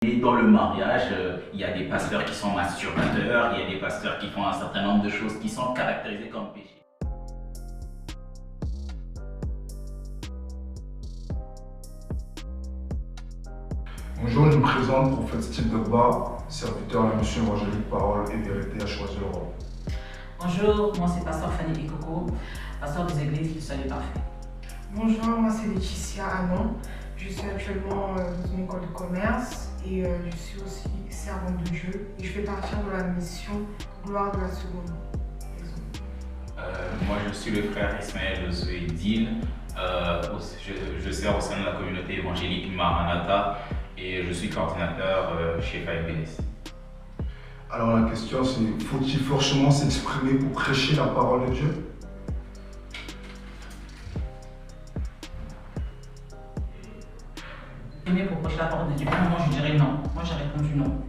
Et dans le mariage, il y a des pasteurs qui sont masturbateurs, il y a des pasteurs qui font un certain nombre de choses qui sont caractérisées comme péché. Bonjour, je me présente, prophète Steve Dogba, serviteur de la mission évangélique Parole et Vérité à Choisir Europe. Bonjour, moi c'est pasteur Fanny Ikoko, pasteur des églises du Salut Parfait. Bonjour, moi c'est Laetitia Anon. Je suis actuellement dans une école de commerce et je suis aussi servante de Dieu et je fais partie de la mission Gloire de la Seconde. Moi je suis le frère Ismaël Zouedil, je sers au sein de la communauté évangélique Maranatha et je suis coordinateur chez FIBS. Alors la question c'est, faut-il forcément s'exprimer pour prêcher la parole de Dieu? Pour prêcher la parole de Dieu, moi je dirais non. Moi j'ai répondu non.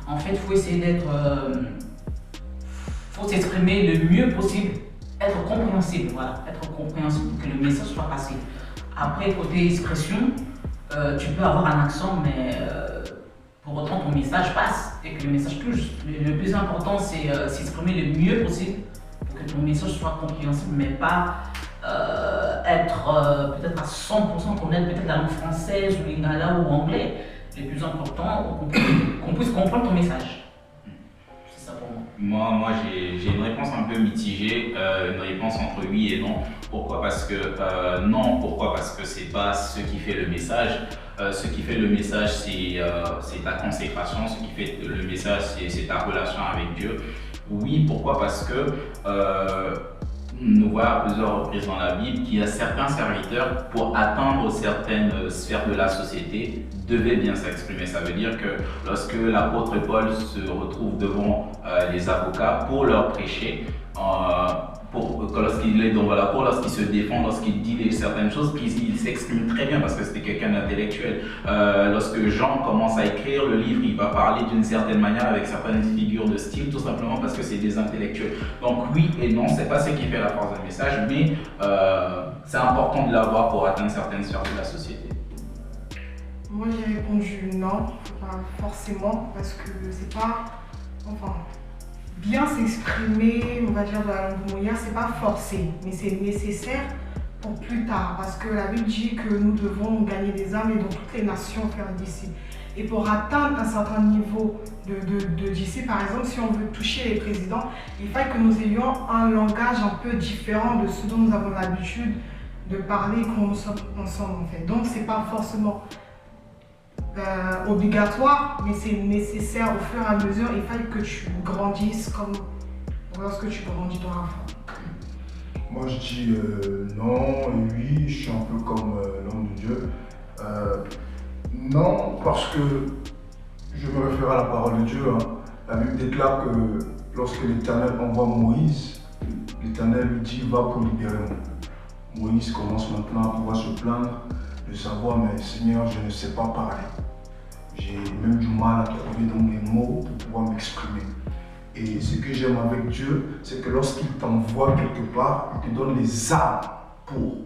En fait, il faut essayer d'être. Faut s'exprimer le mieux possible, être compréhensible, voilà, être compréhensible pour que le message soit passé. Après, côté expression, tu peux avoir un accent, mais pour autant ton message passe et que le message touche. Le plus important, c'est s'exprimer le mieux possible pour que ton message soit compréhensible, mais pas être peut-être à 100% connaître peut-être la langue française ou lingala ou anglais. Le plus important, qu'on puisse comprendre ton message. C'est ça pour moi. Moi j'ai une réponse un peu mitigée, une réponse entre oui et non. Pourquoi? Parce que non, pourquoi? Parce que c'est pas ce qui fait le message. Ce qui fait le message, c'est ta consécration. Ce qui fait le message, c'est ta relation avec Dieu. Oui, pourquoi? Parce que nous voyons à plusieurs reprises dans la Bible qu'il y a certains serviteurs, pour atteindre certaines sphères de la société, devaient bien s'exprimer. Ça veut dire que lorsque l'apôtre Paul se retrouve devant les avocats pour leur prêcher, lorsqu'il se défend, lorsqu'il dit certaines choses, il s'exprime très bien parce que c'était quelqu'un d'intellectuel. Lorsque Jean commence à écrire le livre, il va parler d'une certaine manière avec certaines figures de style, tout simplement parce que c'est des intellectuels. Donc oui et non, c'est pas ce qui fait la force d'un message, mais c'est important de l'avoir pour atteindre certaines sphères de la société. Moi j'ai répondu non, pas forcément, parce que c'est pas. Enfin. Bien s'exprimer, on va dire de la langue mouillère, c'est pas forcé, mais c'est nécessaire pour plus tard, parce que la Bible dit que nous devons gagner des âmes et dans toutes les nations faire disciples. Et pour atteindre un certain niveau de disciples, par exemple, si on veut toucher les présidents, il faut que nous ayons un langage un peu différent de ce dont nous avons l'habitude de parler quand nous sommes ensemble en fait. Donc c'est pas forcément obligatoire, mais c'est nécessaire au fur et à mesure. Il faut que tu grandisses comme lorsque tu grandis dans la foi. Moi je dis non et oui, je suis un peu comme l'homme de Dieu. Non, parce que je me réfère à la parole de Dieu. La Bible déclare que lorsque l'Éternel envoie Moïse, l'Éternel lui dit va pour libérer moi. Moïse commence maintenant à pouvoir se plaindre de savoir, mais Seigneur, je ne sais pas parler. J'ai même du mal à trouver donc des mots pour pouvoir m'exprimer. Et ce que j'aime avec Dieu, c'est que lorsqu'il t'envoie quelque part, il te donne les armes pour.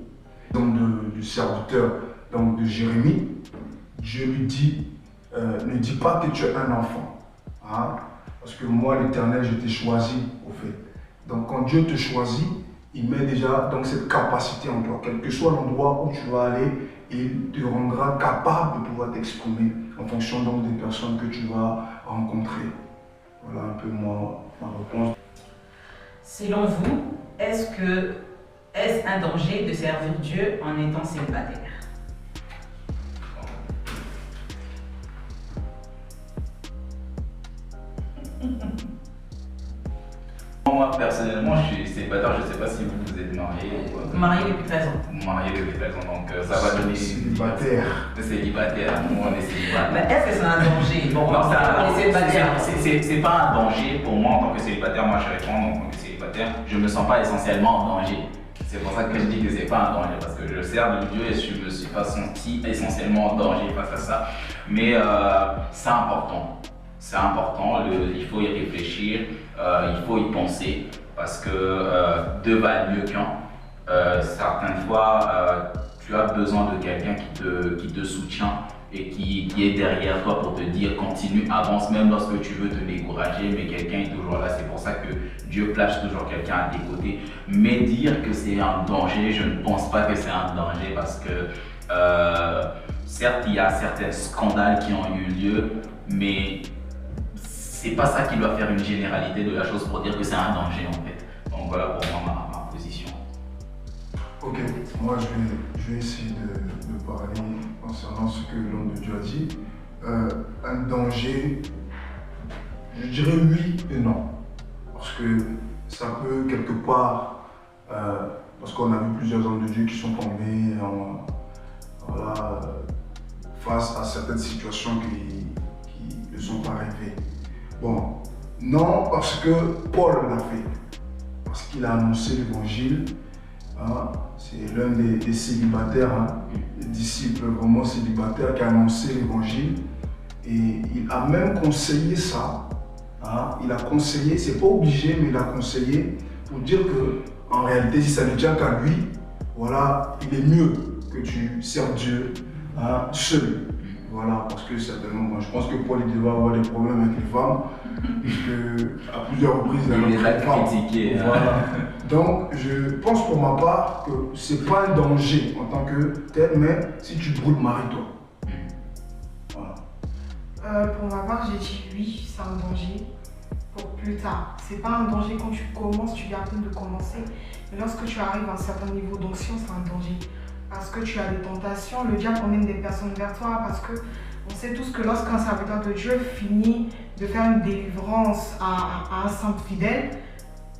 Donc du serviteur donc de Jérémie, Dieu lui dit, ne dis pas que tu es un enfant. Hein? Parce que moi, l'Éternel, je t'ai choisi au fait. Donc quand Dieu te choisit, il met déjà donc cette capacité en toi. Quel que soit l'endroit où tu vas aller, il te rendra capable de pouvoir t'exprimer en fonction donc des personnes que tu vas rencontrer. Voilà un peu ma réponse. Selon vous, est-ce un danger de servir Dieu en étant célibataire? Moi personnellement, je suis célibataire, je ne sais pas si vous êtes marié ou pas. Marié depuis 13 ans. Marié depuis 13 ans, donc ça va donner célibataire. Célibataire, nous on est célibataire. Mais est-ce que c'est un danger? Bon, c'est pas un danger pour moi en tant que célibataire. Moi je réponds en tant que célibataire, je me sens pas essentiellement en danger. C'est pour ça que je dis que c'est pas un danger, parce que je sers de Dieu et je me suis pas senti essentiellement en danger face à ça. Mais c'est important. C'est important, il faut y réfléchir, il faut y penser, parce que deux valent mieux qu'un. Certaines fois, tu as besoin de quelqu'un qui te soutient et qui est derrière toi pour te dire continue, avance même lorsque tu veux te décourager, mais quelqu'un est toujours là. C'est pour ça que Dieu place toujours quelqu'un à tes côtés. Mais dire que c'est un danger, je ne pense pas que c'est un danger parce que certes, il y a certains scandales qui ont eu lieu, mais c'est pas ça qui doit faire une généralité de la chose pour dire que c'est un danger en fait. Donc voilà pour moi ma position. Ok, moi je vais essayer de parler concernant ce que l'homme de Dieu a dit. Un danger, je dirais oui et non. Parce que ça peut quelque part, parce qu'on a vu plusieurs hommes de Dieu qui sont tombés voilà, face à certaines situations qui ne sont pas arrivées. Bon, non parce que Paul l'a fait, parce qu'il a annoncé l'évangile. Hein, c'est l'un des célibataires, hein, des disciples vraiment célibataires qui a annoncé l'évangile. Et il a même conseillé ça. Hein, il a conseillé, c'est pas obligé, mais il a conseillé pour dire que en réalité, si ça ne tient qu'à lui, voilà, il est mieux que tu serves Dieu hein, seul. Voilà, parce que certainement, moi, je pense que Paul il devait avoir des problèmes avec les femmes, puisque à plusieurs reprises, il les a critiqués. Voilà. Donc, je pense pour ma part que c'est pas un danger en tant que tel, mais si tu brûles, marie-toi. Voilà. Pour ma part, j'ai dit oui, c'est un danger pour plus tard. C'est pas un danger quand tu commences, tu viens à peine de commencer, mais lorsque tu arrives à un certain niveau d'onction, c'est un danger. Parce que tu as des tentations, le diable emmène des personnes vers toi, parce que on sait tous que lorsqu'un serviteur de Dieu finit de faire une délivrance à un saint fidèle,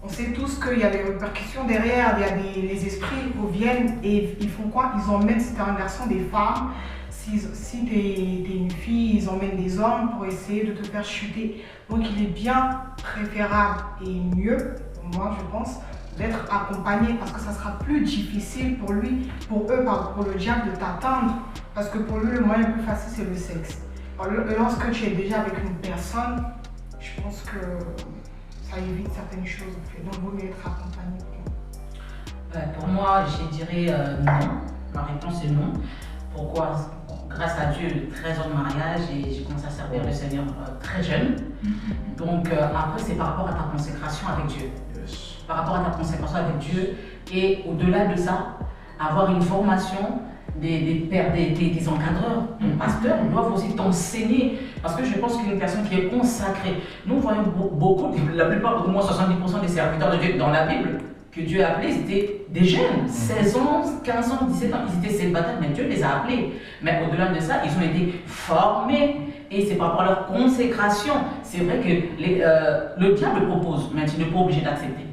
on sait tous qu'il y a des répercussions derrière, les esprits reviennent et ils font quoi? Ils emmènent, si tu es un garçon, des femmes, si tu es une fille, ils emmènent des hommes pour essayer de te faire chuter. Donc il est bien préférable et mieux, pour moi je pense, d'être accompagné parce que ça sera plus difficile pour lui, pour eux, pour le diable de t'atteindre. Parce que pour lui, le moyen le plus facile, c'est le sexe. Lorsque tu es déjà avec une personne, je pense que ça évite certaines choses. En fait. Donc, il vaut mieux être accompagné. Pour moi, je dirais non. Ma réponse est non. Pourquoi? Grâce à Dieu, 13 ans de mariage et j'ai commencé à servir le Seigneur très jeune. Donc après, c'est par rapport à ta consécration avec Dieu. Par rapport à ta consécration avec Dieu et au-delà de ça, avoir une formation des pères, des encadreurs, des pasteurs doivent aussi t'enseigner. Parce que je pense qu'une personne qui est consacrée, nous voyons beaucoup, la plupart, au moins 70% des serviteurs de Dieu dans la Bible, que Dieu a appelés, c'était des jeunes, 16 ans, 15 ans, 17 ans, ils étaient célibataires, mais Dieu les a appelés. Mais au-delà de ça, ils ont été formés et c'est par rapport à leur consécration. C'est vrai que le diable propose, mais tu n'es pas obligé d'accepter.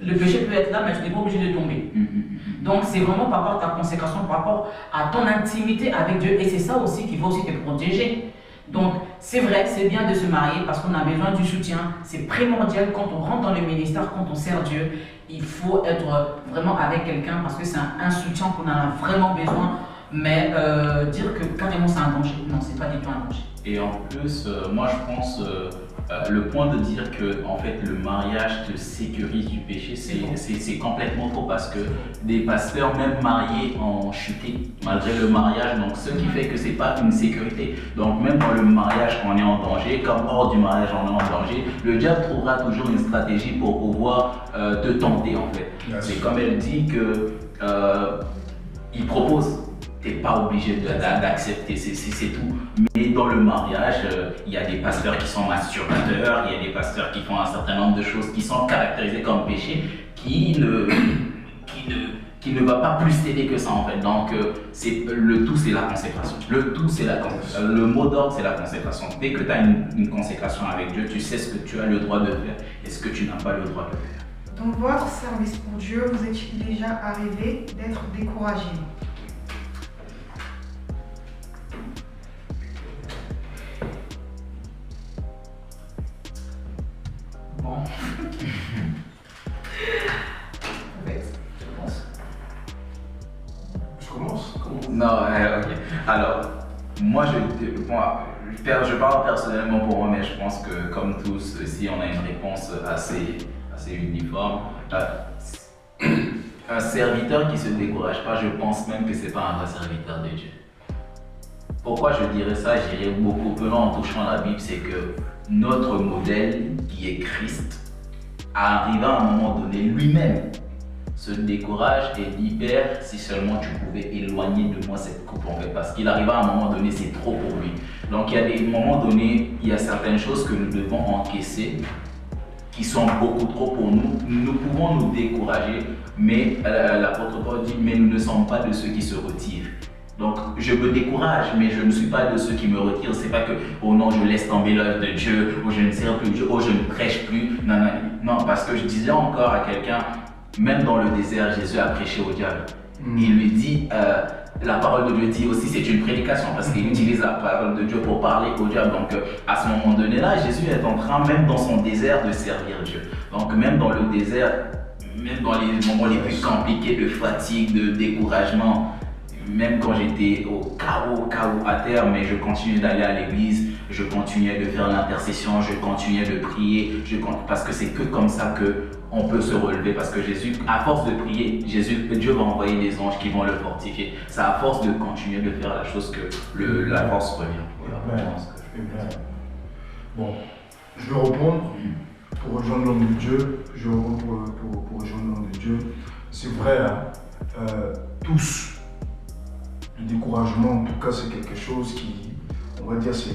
Le péché peut être là, mais tu n'es pas obligé de tomber. Donc c'est vraiment par rapport à ta consécration, par rapport à ton intimité avec Dieu et c'est ça aussi qui va aussi te protéger. Donc, c'est vrai, c'est bien de se marier parce qu'on a besoin du soutien. C'est primordial quand on rentre dans le ministère, quand on sert Dieu. Il faut être vraiment avec quelqu'un parce que c'est un soutien qu'on a vraiment besoin. Mais dire que carrément c'est un danger, non, c'est pas du tout un danger. Et en plus, moi je pense, le point de dire que en fait, le mariage te sécurise du péché, c'est complètement faux parce que des pasteurs, même mariés, ont chuté malgré le mariage. Donc, ce qui fait que c'est pas une sécurité. Donc, même dans le mariage, on est en danger, comme hors du mariage, on est en danger. Le diable trouvera toujours une stratégie pour pouvoir te tenter en fait. C'est comme elle dit que il propose. Tu n'es pas obligé d'accepter, c'est tout. Mais dans le mariage, il y a des pasteurs qui sont masturbateurs, il y a des pasteurs qui font un certain nombre de choses qui sont caractérisées comme péché, qui ne va pas plus t'aider que ça en fait. Donc le tout c'est la consécration. Le tout c'est la consécration. Le mot d'ordre c'est la consécration. Dès que tu as une consécration avec Dieu, tu sais ce que tu as le droit de faire et ce que tu n'as pas le droit de faire. Dans votre service pour Dieu, vous est-il déjà arrivé d'être découragé? Bon. Je commence. Non, ok. Alors, moi, je parle personnellement pour moi, mais je pense que comme tous, ici, on a une réponse assez uniforme. Un serviteur qui ne se décourage pas, je pense même que ce n'est pas un vrai serviteur de Dieu. Pourquoi je dirais ça? J'irais beaucoup plus loin en touchant la Bible, c'est que notre modèle, qui est Christ, arrive à un moment donné lui-même se décourage et dit Père, si seulement tu pouvais éloigner de moi cette coupe en fait, parce qu'il arrive à un moment donné, c'est trop pour lui. Donc il y a des moments donnés, il y a certaines choses que nous devons encaisser qui sont beaucoup trop pour nous. Nous pouvons nous décourager, mais l'apôtre Paul dit mais nous ne sommes pas de ceux qui se retirent. Donc je me décourage, mais je ne suis pas de ceux qui me retirent. C'est pas que oh non, je laisse tomber l'œuvre de Dieu, ou je ne sers plus Dieu, ou je ne prêche plus. Non, non, non, parce que je disais encore à quelqu'un, même dans le désert, Jésus a prêché au diable. Il lui dit, la parole de Dieu dit aussi, c'est une prédication, parce qu'il utilise la parole de Dieu pour parler au diable. Donc à ce moment donné là, Jésus est en train, même dans son désert, de servir Dieu. Donc même dans le désert, même dans les moments les plus compliqués de fatigue, de découragement, même quand j'étais au chaos à terre, mais je continuais d'aller à l'église, je continuais de faire l'intercession, je continuais de prier, parce que c'est que comme ça qu'on peut se relever, parce que Jésus, à force de prier, Dieu va envoyer des anges qui vont le fortifier. C'est à force de continuer de faire la chose que la force revient. Voilà. Bon, je vais répondre pour rejoindre l'homme de Dieu. Je vais répondre pour rejoindre l'homme de Dieu. C'est vrai, hein, tous. Le découragement, en tout cas, c'est quelque chose qui, on va dire, c'est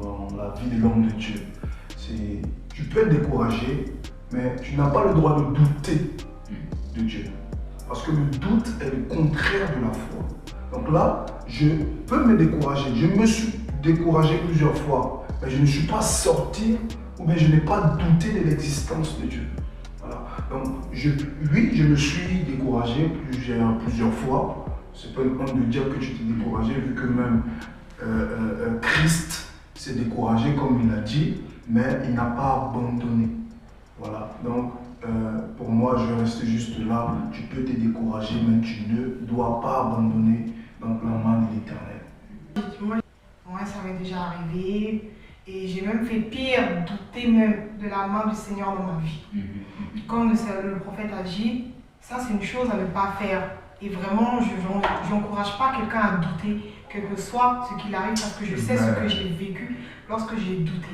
dans la vie de l'homme de Dieu. Tu peux être découragé, mais tu n'as pas le droit de douter de Dieu. Parce que le doute est le contraire de la foi. Donc là, je peux me décourager. Je me suis découragé plusieurs fois, mais je ne suis pas sorti ou bien je n'ai pas douté de l'existence de Dieu. Voilà. Donc, oui, je me suis découragé plusieurs fois. C'est pas une honte de dire que tu t'es découragé, vu que même Christ s'est découragé, comme il l'a dit, mais il n'a pas abandonné. Voilà. Donc, pour moi, je vais rester juste là. Tu peux te décourager, mais tu ne dois pas abandonner donc, la main de l'Éternel. Moi, ça m'est déjà arrivé. Et j'ai même fait pire, douter même de la main du Seigneur dans ma vie. Comme le prophète a dit, ça c'est une chose à ne pas faire. Et vraiment, je n'encourage pas quelqu'un à douter, quel que soit ce qu'il arrive, parce que je sais ce que j'ai vécu lorsque j'ai douté.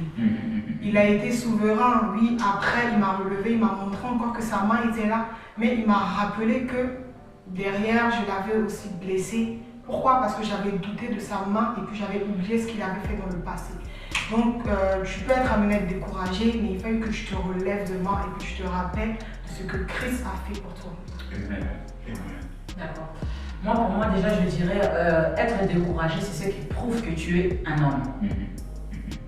Il a été souverain, oui, après il m'a relevé, il m'a montré encore que sa main était là, mais il m'a rappelé que derrière, je l'avais aussi blessé. Pourquoi? Parce que j'avais douté de sa main et puis j'avais oublié ce qu'il avait fait dans le passé. Donc, tu peux être amené à être découragé, mais il faut que tu te relèves demain et que tu te rappelles de ce que Christ a fait pour toi. D'accord. Moi, pour moi, déjà, je dirais, être découragé, c'est ce qui prouve que tu es un homme.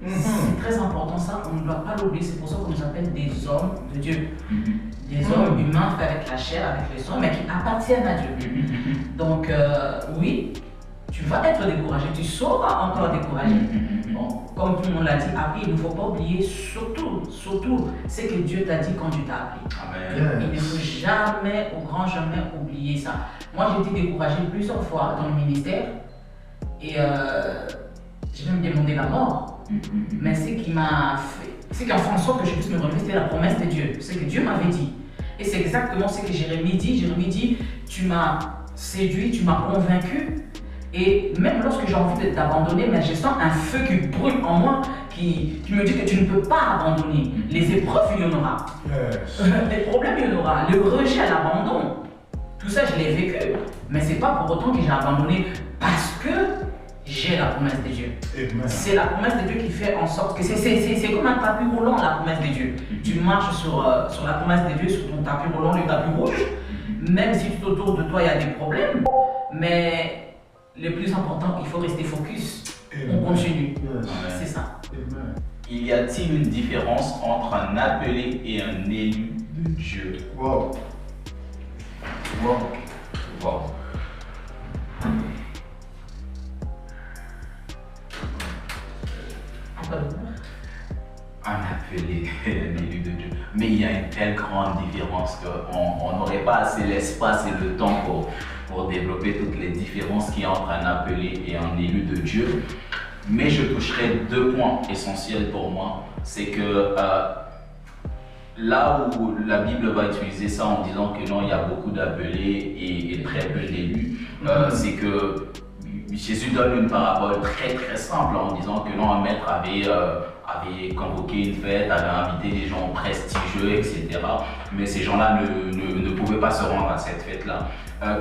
C'est très important, ça, on ne doit pas l'oublier. C'est pour ça qu'on nous appelle des hommes de Dieu. Des hommes humains faits avec la chair, avec les os, mais qui appartiennent à Dieu. Donc, oui, tu vas être découragé, tu seras encore découragé. Bon, comme tout le monde l'a dit, après, il ne faut pas oublier surtout, ce que Dieu t'a dit quand tu t'as appelé. Il ne faut jamais, au grand jamais, oublier ça. Moi, j'ai été découragée plusieurs fois dans le ministère et j'ai même demandé la mort. Mais ce qui m'a fait en sorte que je puisse me relever, c'était la promesse de Dieu, ce que Dieu m'avait dit. Et c'est exactement ce que Jérémie dit. Jérémie dit, tu m'as séduit, tu m'as convaincu. Et même lorsque j'ai envie de t'abandonner, mais je sens un feu qui brûle en moi, qui me dit que tu ne peux pas abandonner. Les épreuves, il y en aura. Les problèmes, il y en aura. Le rejet, l'abandon. Tout ça, je l'ai vécu. Mais ce n'est pas pour autant que j'ai abandonné parce que j'ai la promesse de Dieu. C'est la promesse de Dieu qui fait en sorte que c'est comme un tapis roulant, la promesse de Dieu. Tu marches sur la promesse de Dieu, sur ton tapis roulant, le tapis rouge. Même si tout autour de toi, il y a des problèmes. Mais le plus important, il faut rester focus. On continue. C'est ça. Y a-t-il une différence entre un appelé et un élu de Dieu? Wow. Un appelé et un élu de Dieu. Mais il y a une telle grande différence qu'on n'aurait pas assez l'espace et le temps pour développer toutes les différences qu'il y a entre un appelé et un élu de Dieu. Mais je toucherai deux points essentiels pour moi. C'est que là où la Bible va utiliser ça en disant que non, il y a beaucoup d'appelés et très peu d'élus, c'est que Jésus donne une parabole très très simple en disant que non, un maître avait convoqué une fête, avait invité des gens prestigieux, etc. Mais ces gens-là ne pouvaient pas se rendre à cette fête-là.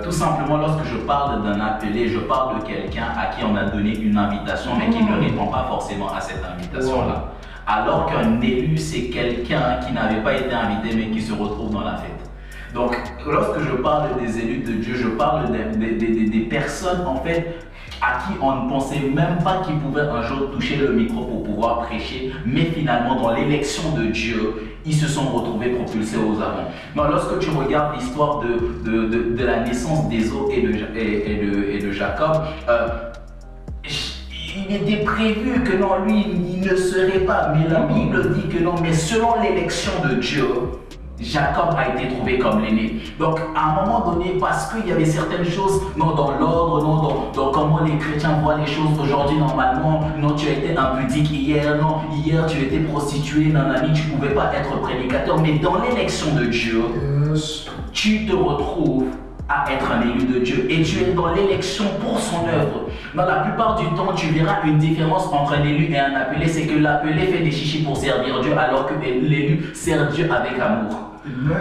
Tout simplement, lorsque je parle d'un appelé, je parle de quelqu'un à qui on a donné une invitation, mais qui ne répond pas forcément à cette invitation-là. Alors qu'un élu, c'est quelqu'un qui n'avait pas été invité, mais qui se retrouve dans la fête. Donc, lorsque je parle des élus de Dieu, je parle des personnes, en fait, à qui on ne pensait même pas qu'ils pouvaient un jour toucher le micro pour pouvoir prêcher, mais finalement, dans l'élection de Dieu, ils se sont retrouvés propulsés aux avant. Donc, lorsque tu regardes l'histoire de la naissance d'Ésaü et de Jacob, il était prévu que non, lui, il ne serait pas, mais la Bible dit que non, mais selon l'élection de Dieu, Jacob a été trouvé comme l'aîné. Donc, à un moment donné, parce qu'il y avait certaines choses, non, dans l'ordre, non, dans comment les chrétiens voient les choses aujourd'hui, normalement, non, tu as été impudique hier, non, hier tu étais prostituée, nanani, tu ne pouvais pas être prédicateur, mais dans l'élection de Dieu, tu te retrouves à être un élu de Dieu et tu es dans l'élection pour son œuvre. Dans la plupart du temps, tu verras une différence entre un élu et un appelé, c'est que l'appelé fait des chichis pour servir Dieu alors que l'élu sert Dieu avec amour.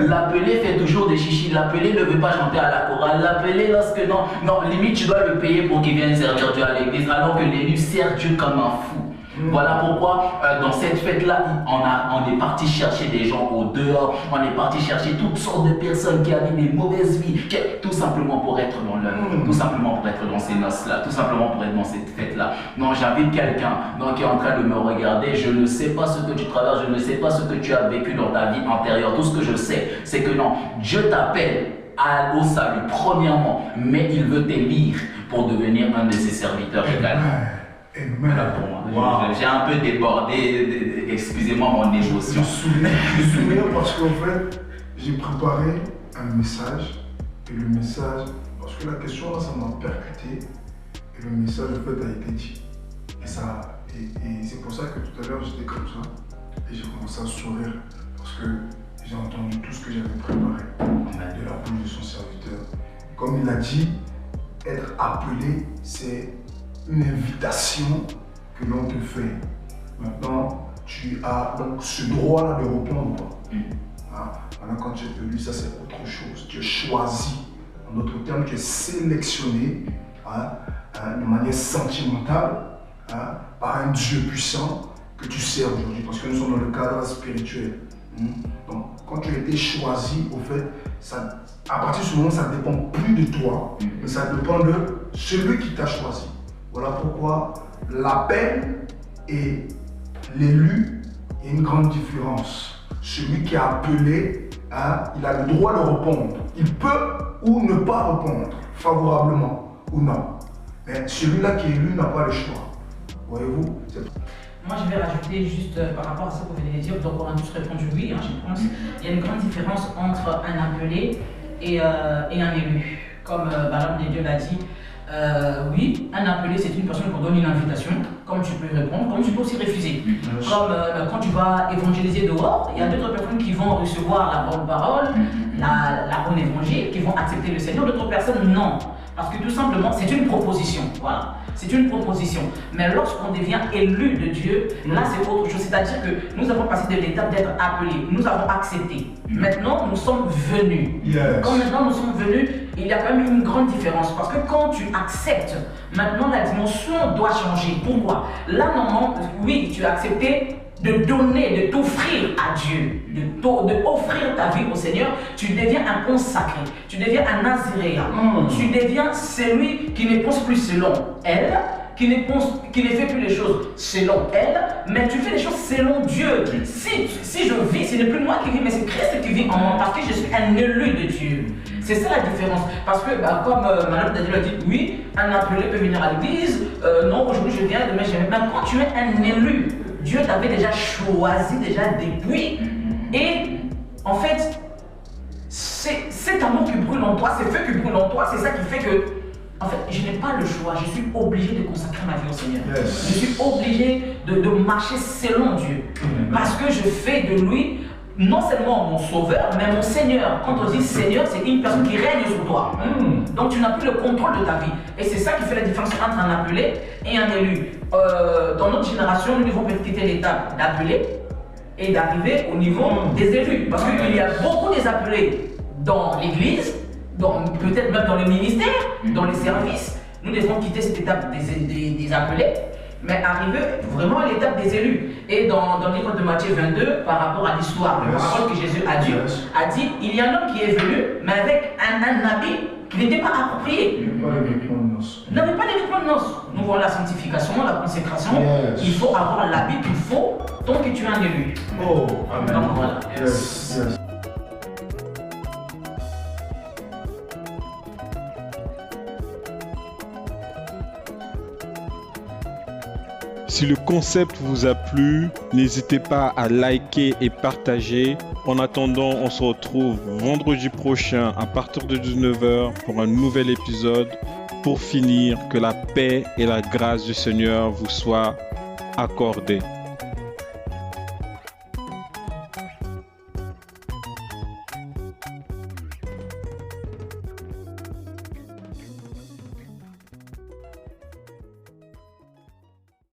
L'appelé fait toujours des chichis, l'appelé ne veut pas chanter à la chorale, l'appelé lorsque non, limite tu dois le payer pour qu'il vienne servir Dieu à l'église alors que l'élu sert Dieu comme un fou. Voilà pourquoi dans cette fête-là, on est parti chercher des gens au dehors, on est parti chercher toutes sortes de personnes qui avaient des mauvaises vies, tout simplement pour être dans l'œuvre, tout simplement pour être dans ces noces-là, tout simplement pour être dans cette fête-là. Non, j'invite quelqu'un qui est en train de me regarder, je ne sais pas ce que tu traverses, je ne sais pas ce que tu as vécu dans ta vie antérieure, tout ce que je sais, c'est que non, Dieu t'appelle au salut, premièrement, mais il veut t'élire pour devenir un de ses serviteurs également. Voilà pour moi. Wow. J'ai un peu débordé, excusez-moi mon émotion. Je me souviens parce qu'en fait, j'ai préparé un message et le message, parce que la question là, ça m'a percuté et le message en fait a été dit. Et c'est pour ça que tout à l'heure j'étais comme ça et j'ai commencé à sourire parce que j'ai entendu tout ce que j'avais préparé de la bouche de son serviteur. Comme il a dit, être appelé, c'est une invitation que l'on te fait. Maintenant, tu as donc ce droit-là de répondre. Maintenant, quand tu es élu, ça c'est autre chose. Tu es choisi. En d'autres termes, tu es sélectionné de manière sentimentale par un Dieu puissant que tu sers aujourd'hui. Parce que nous sommes dans le cadre spirituel. Donc, quand tu as été choisi, au fait, à partir de ce moment, ça ne dépend plus de toi, mais ça dépend de celui qui t'a choisi. Voilà pourquoi l'appel et l'élu, il y a une grande différence. Celui qui est appelé, il a le droit de répondre. Il peut ou ne pas répondre, favorablement ou non. Mais celui-là qui est élu n'a pas le choix. Voyez-vous? Moi, je vais rajouter juste par rapport à ce que vous venez de dire, donc on a tous répondu oui, je pense. Il y a une grande différence entre un appelé et un élu. Comme l'homme de Dieu l'a dit, oui, un appelé, c'est une personne qu'on donne une invitation, comme tu peux répondre, comme tu peux aussi refuser. Comme quand tu vas évangéliser dehors, il y a d'autres personnes qui vont recevoir la bonne parole, la bonne évangile, qui vont accepter le Seigneur, d'autres personnes non. Parce que tout simplement, c'est une proposition, voilà. C'est une proposition. Mais lorsqu'on devient élu de Dieu, là c'est autre chose. C'est-à-dire que nous avons passé de l'étape d'être appelés, nous avons accepté. Maintenant, nous sommes venus. Quand maintenant nous sommes venus, il y a quand même une grande différence. Parce que quand tu acceptes, maintenant la dimension doit changer. Pourquoi? Là, normalement, oui, tu as accepté de donner, de t'offrir à Dieu, de offrir ta vie au Seigneur, tu deviens un consacré, tu deviens un naziréen, tu deviens celui qui ne pense plus selon elle, qui ne fait plus les choses selon elle, mais tu fais les choses selon Dieu. Si je vis, ce n'est plus moi qui vis, mais c'est Christ qui vit en moi, parce que je suis un élu de Dieu. C'est ça la différence. Parce que, comme Madame Daniel a dit, oui, un appelé peut venir à l'église, non, aujourd'hui je viens, demain je viens. Mais quand tu es un élu, Dieu t'avait déjà choisi depuis. Et en fait, c'est cet amour qui brûle en toi, ces feux qui brûlent en toi, c'est ça qui fait que, en fait, je n'ai pas le choix, je suis obligé de consacrer ma vie au Seigneur. Je suis obligé de marcher selon Dieu. Parce que je fais de lui non seulement mon sauveur, mais mon Seigneur. Quand on dit Seigneur, c'est une personne qui règne sur toi. Donc tu n'as plus le contrôle de ta vie. Et c'est ça qui fait la différence entre un appelé et un élu. Dans notre génération, nous devons peut-être quitter l'étape d'appelé et d'arriver au niveau des élus. Parce qu'il y a beaucoup des appelés dans l'église, peut-être même dans le ministère, dans les services. Nous devons quitter cette étape des appelés, mais arriver vraiment à l'étape des élus. Et dans l'école de Matthieu 22, par rapport à l'histoire, la parole que Jésus a dit, il y a un homme qui est venu, mais avec un habit qui n'était pas approprié. Il n'avait pas de vêtements de noces. Nous voyons la sanctification, la consécration. Il faut avoir l'habit qu'il faut tant que tu es un élu. Oh, amen. Donc voilà. Yes. Si le concept vous a plu, n'hésitez pas à liker et partager. En attendant, on se retrouve vendredi prochain à partir de 19h pour un nouvel épisode. Pour finir, que la paix et la grâce du Seigneur vous soient accordées.